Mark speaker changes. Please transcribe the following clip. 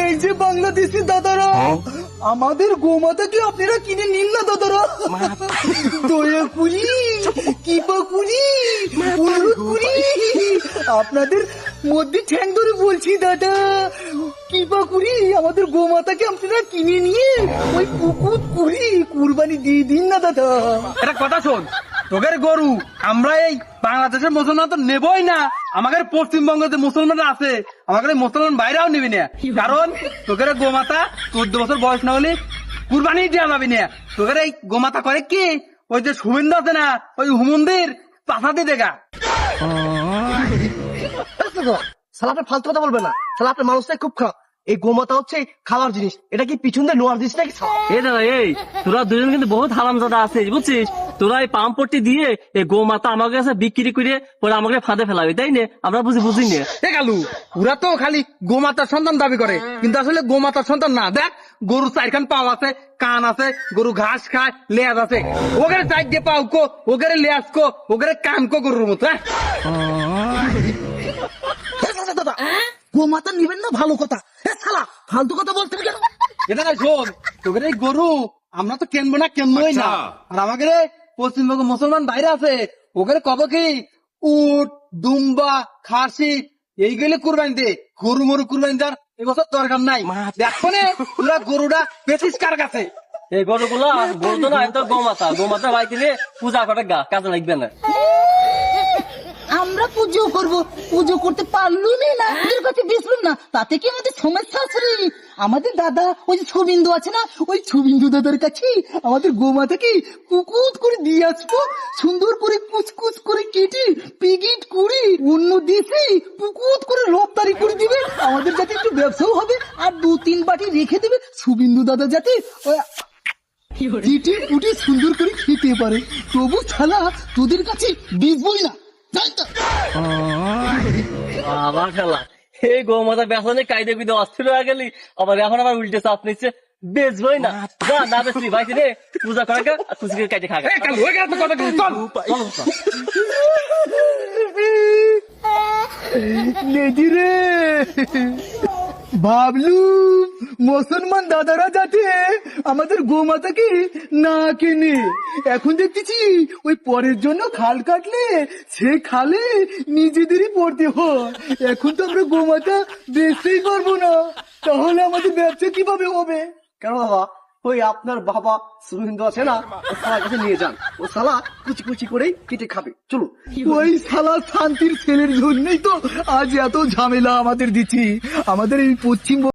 Speaker 1: এই যে বাংলাদেশি দাদারা, আমাদের গোমাতাকে আপনারা কিনে নিন না দাদারা, দয়া করি, কৃপা করি, অনুরোধ করি, আপনাদের মধ্যে ঠ্যাং ধরে বলছি দাদা, কৃপা করি আমাদের গোমাতাকে আপনারা কিনে নিয়ে ওই পুকুর করি কুরবানি দিয়ে দিন না দাদা।
Speaker 2: একটা কথা শোন, তোদের গরু আমরা এই বাংলাদেশের মুসলমান তো নেবই না, আমাদের পশ্চিমবঙ্গে যে মুসলমানরা আছে আমাদের মুসলমান বাইরেও নিবি না, কারণ তোদের গোমাতা 14 বছর বয়স না হলে কুরবানি দেওয়া যাবি না। তোদের এই গোমাতা করে কি, ওই যে সুবিন্দু আছে না, ওই হুমন্দির পাশাতে দেখা।
Speaker 1: সালাপে ফালতু কথা বলবে না, সালাপে মানুষটাই খুব খারাপ। এই গোমাতা হচ্ছে খাওয়ার জিনিস, এটা কি পিছন দিয়ে নোয়ার জিনিস নাকি?
Speaker 3: এই দাদা, এই তোরা দুজন কিন্তু বহুত হারামজাদা আছে বুঝছিস। তোরা এই পাম্পটি দিয়ে এই গোমাতা আমার কাছে বিক্রি করে পরে আমাকে ফাঁদে ফেলাবি, তাই না? আমরা বুঝি না।
Speaker 2: দেখালু ওরা তো খালি গোমাতার সন্তান দাবি করে, কিন্তু আসলে গোমাতার সন্তান না। দেখ গরু 4খান পাও আছে, কান আছে, গরু ঘাস খায়, লেজ আছে, ওখানে 4 দিয়ে পাও কো, ওখানে লেজ কো, ওখানে কান কো গরুর মতো।
Speaker 1: দাদা গোমাতা নিবেন না ভালো কথা, শালা ফালতু কথা বলছেন কেন?
Speaker 2: এটা শোন, তোদের এই গরু আমরা তো কিনবো না, কিনবোই না। আর আমাদের পশ্চিমবঙ্গ মুসলমান বাইরে আছে, ওখানে কব কি উট, দুম্বা, খাসি এইগুলি কুরবানি দে, গরু মরু কুরবানি দেওয়ার এবছর দরকার নাই। দেখো নে তোরা গরুটা বেশিস কার কাছে?
Speaker 3: এই গরুগুলা গরু তো না, তো গোমাতা বাড়ি দিলে পূজা করে গা কাজে লাগবে না।
Speaker 1: আমরা পুজো করব, পুজো করতে পারলু না, ওদের কাছে বেসলুম না, তাতে কি আমাদের সমস্যা আছে রে? আমাদের দাদা ওই যে ছবিন্দু আছে না, ওই ছবিন্দু দাদার কাছে আমাদের গোমাতাকে কুকুত করে দিয়ে আসবো, সুন্দর করে কুচকুচ করে কেটে পিগিট করে অন্য দেশে পুকুত করে রপ্তানি করে দিবে, আমাদের যাতে একটু ব্যবসাও হবে, আর 2-3 বাটি রেখে দেবে ছবিন্দু দাদা যাতে কেটে কুটে সুন্দর করে খেতে পারে। তবু ছাড়া তোদের কাছে বেচবই না।
Speaker 3: আবার খেলা এই গোমাতা বেসনে কায়দে বিদে অস্থির হয়ে গেলি, আবার এখন আবার উল্টে চাপ নিচ্ছে, বেচবই না। যা না বেশি ভাই রে, পূজা করে গা আর খুশি করে কাটে খাগা।
Speaker 1: রে ভাবলু মুসলমান দাদারা যাতে আমাদের গোমাতাকে না কেনে, এখন দেখতেছি ওই পরের জন্য খাল কাটলে সে খালে নিজেদেরই পড়তে হয়। এখন তো আমরা গোমাতা বেচতেই পারবো না, তাহলে আমাদের ব্যবসা কিভাবে হবে?
Speaker 4: কেন বাবা, ওই আপনার বাবা সুবিন্দু আছে না, ও শালার কাছে নিয়ে যান, ও শালা কুচি কুচি করেই কেটে খাবে। চলো।
Speaker 1: ওই শালা শান্তির ছেলের জন্যই তো আজ এত ঝামেলা আমাদের দিচ্ছি। আমাদের এই পশ্চিম